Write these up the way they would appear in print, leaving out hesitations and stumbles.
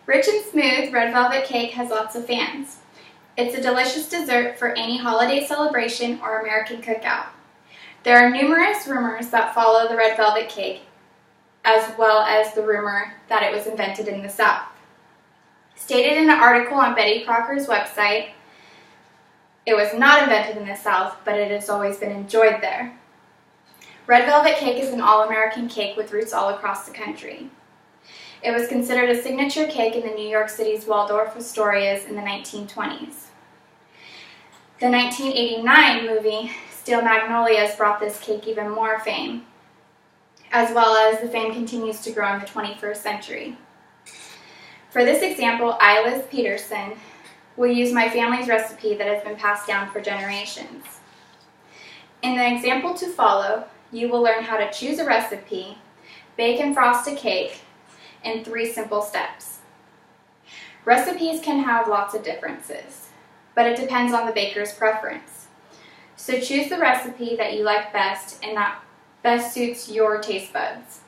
Rich and smooth, red velvet cake has lots of fans. It's a delicious dessert for any holiday celebration or American cookout. There are numerous rumors that follow the red velvet cake, as well as the rumor that it was invented in the South. Stated in an article on Betty Crocker's website, it was not invented in the South, but it has always been enjoyed there. Red velvet cake is an all-American cake with roots all across the country. It was considered a signature cake in the New York City's Waldorf Astorias in the 1920s. The 1989 movie Steel Magnolias brought this cake even more fame, as well as the fame continues to grow in the 21st century. For this example, I, Liz Peterson, will use my family's recipe that has been passed down for generations. In the example to follow, you will learn how to choose a recipe, bake and frost a cake, in 3 simple steps. Recipes can have lots of differences, but it depends on the baker's preference. So choose the recipe that you like best and that best suits your taste buds.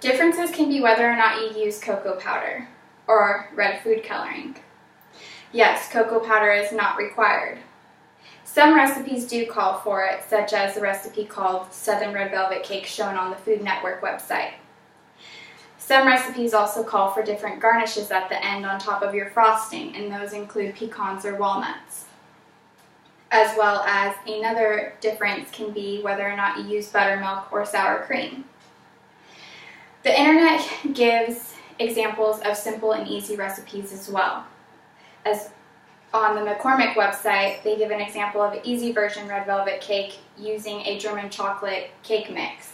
Differences can be whether or not you use cocoa powder or red food coloring. Yes, cocoa powder is not required. Some recipes do call for it, such as the recipe called Southern Red Velvet Cake shown on the Food Network website. Some recipes also call for different garnishes at the end on top of your frosting, and those include pecans or walnuts. As well as another difference can be whether or not you use buttermilk or sour cream. The internet gives examples of simple and easy recipes as well. As on the McCormick website, they give an example of an easy version red velvet cake using a German chocolate cake mix.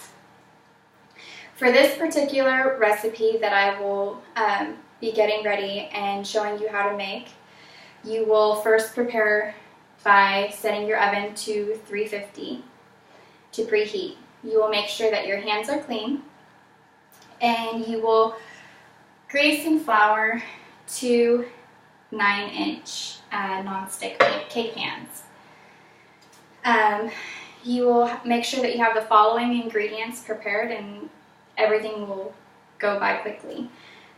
For this particular recipe that I will be getting ready and showing you how to make, you will first prepare by setting your oven to 350 to preheat. You will make sure that your hands are clean, and you will grease and flour 2 9-inch non-stick cake pans. You will make sure that you have the following ingredients prepared, and everything will go by quickly.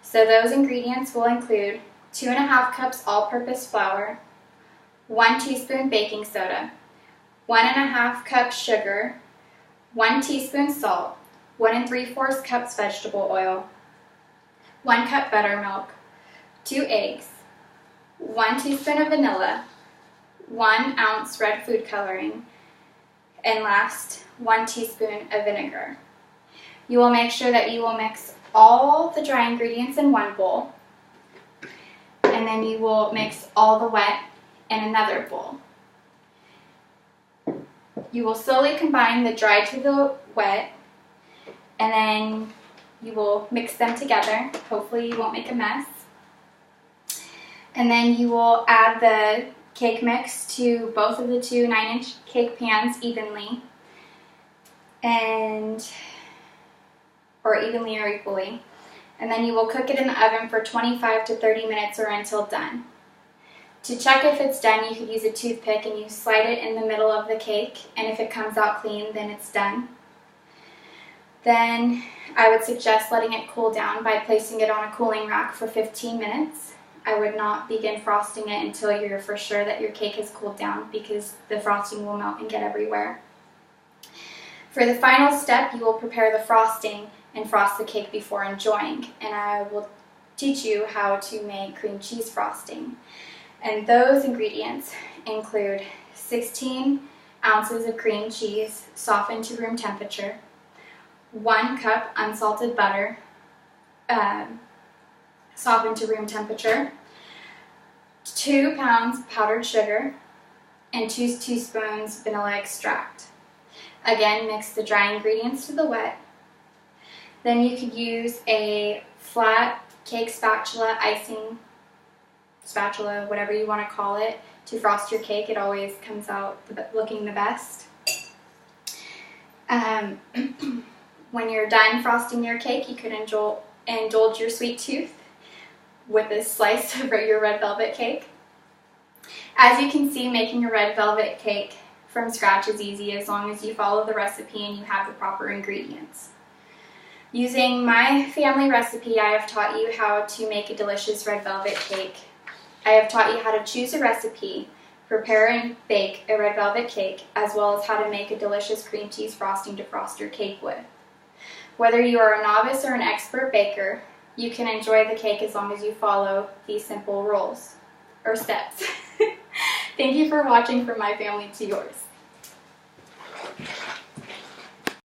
So those ingredients will include 2.5 cups all-purpose flour, 1 teaspoon baking soda, 1.5 cups sugar, 1 teaspoon salt, 1 3/4 cups vegetable oil, 1 cup buttermilk, 2 eggs, 1 teaspoon of vanilla, 1 ounce red food coloring, and last, 1 teaspoon of vinegar. You will make sure that you will mix all the dry ingredients in one bowl, and then you will mix all the wet in another bowl. You will slowly combine the dry to the wet, and then you will mix them together. Hopefully you won't make a mess. And then you will add the cake mix to both of the 2 9-inch cake pans evenly, or evenly or equally. And then you will cook it in the oven for 25 to 30 minutes or until done. To check if it's done, you could use a toothpick and you slide it in the middle of the cake, and if it comes out clean, then it's done. Then I would suggest letting it cool down by placing it on a cooling rack for 15 minutes. I would not begin frosting it until you're for sure that your cake has cooled down, because the frosting will melt and get everywhere. For the final step, you will prepare the frosting and frost the cake before enjoying, and I will teach you how to make cream cheese frosting. And those ingredients include 16 ounces of cream cheese softened to room temperature, 1 cup unsalted butter softened to room temperature, 2 pounds powdered sugar, and 2 teaspoons vanilla extract. Again, mix the dry ingredients to the wet. Then you could use a flat cake spatula, icing spatula, whatever you want to call it, to frost your cake. It always comes out looking the best. When you're done frosting your cake, you could indulge your sweet tooth with a slice of your red velvet cake. As you can see, making a red velvet cake from scratch is easy as long as you follow the recipe and you have the proper ingredients. Using my family recipe, I have taught you how to make a delicious red velvet cake. I have taught you how to choose a recipe, prepare and bake a red velvet cake, as well as how to make a delicious cream cheese frosting to frost your cake with. Whether you are a novice or an expert baker, you can enjoy the cake as long as you follow these simple rules or steps. Thank you for watching From My Family to Yours.